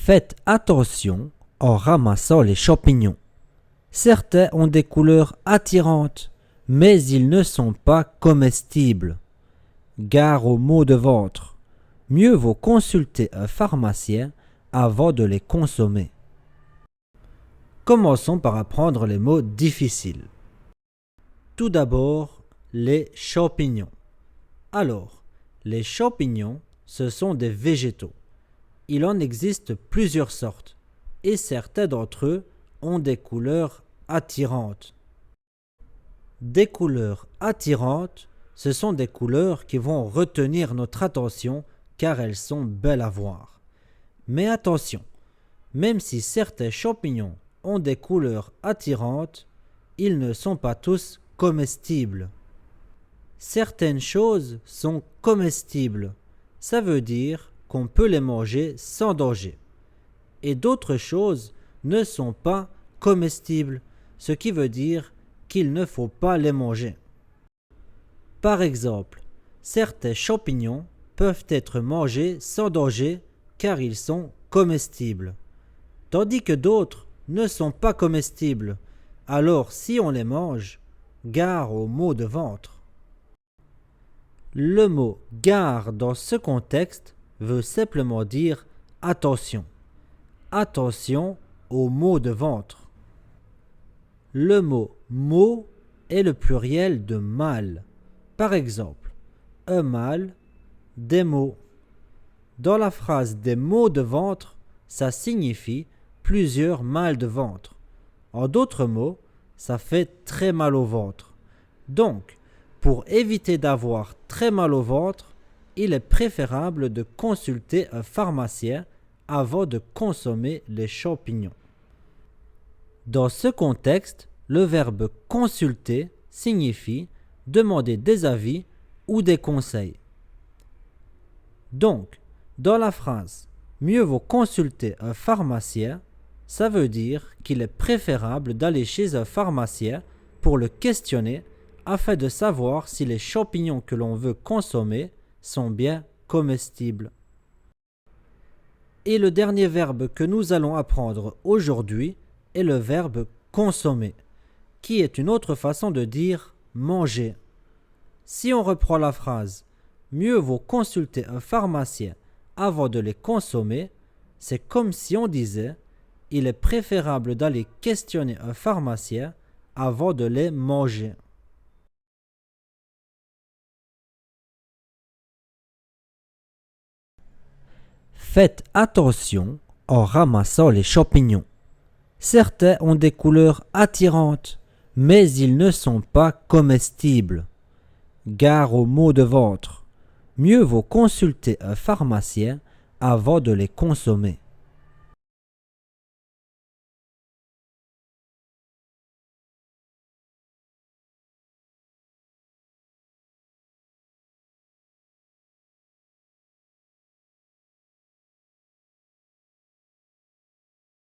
Faites attention en ramassant les champignons. Certains ont des couleurs attirantes, mais ils ne sont pas comestibles. Gare aux maux de ventre. Mieux vaut consulter un pharmacien avant de les consommer. Commençons par apprendre les mots difficiles. Tout d'abord, les champignons. Alors, les champignons, ce sont des végétaux. Il en existe plusieurs sortes, et certains d'entre eux ont des couleurs attirantes. Des couleurs attirantes, ce sont des couleurs qui vont retenir notre attention car elles sont belles à voir. Mais attention, même si certains champignons ont des couleurs attirantes, ils ne sont pas tous comestibles. Certaines choses sont comestibles, ça veut dire qu'on peut les manger sans danger. Et d'autres choses ne sont pas comestibles, ce qui veut dire qu'il ne faut pas les manger. Par exemple, certains champignons peuvent être mangés sans danger car ils sont comestibles, tandis que d'autres ne sont pas comestibles. Alors si on les mange, gare aux maux de ventre. Le mot « gare » dans ce contexte veut simplement dire « attention ». Attention aux maux de ventre. Le mot « maux » est le pluriel de « mal ». Par exemple, un mal, des maux. Dans la phrase des maux de ventre, ça signifie plusieurs mal de ventre. En d'autres mots, ça fait très mal au ventre. Donc, pour éviter d'avoir très mal au ventre, il est préférable de consulter un pharmacien avant de consommer les champignons. Dans ce contexte, le verbe consulter signifie demander des avis ou des conseils. Donc, dans la phrase « mieux vaut consulter un pharmacien », ça veut dire qu'il est préférable d'aller chez un pharmacien pour le questionner afin de savoir si les champignons que l'on veut consommer sont bien comestibles. Et le dernier verbe que nous allons apprendre aujourd'hui est le verbe consommer, qui est une autre façon de dire manger. Si on reprend la phrase « mieux vaut consulter un pharmacien avant de les consommer », c'est comme si on disait « il est préférable d'aller questionner un pharmacien avant de les manger ». Faites attention en ramassant les champignons. Certains ont des couleurs attirantes, mais ils ne sont pas comestibles. Gare aux maux de ventre. Mieux vaut consulter un pharmacien avant de les consommer.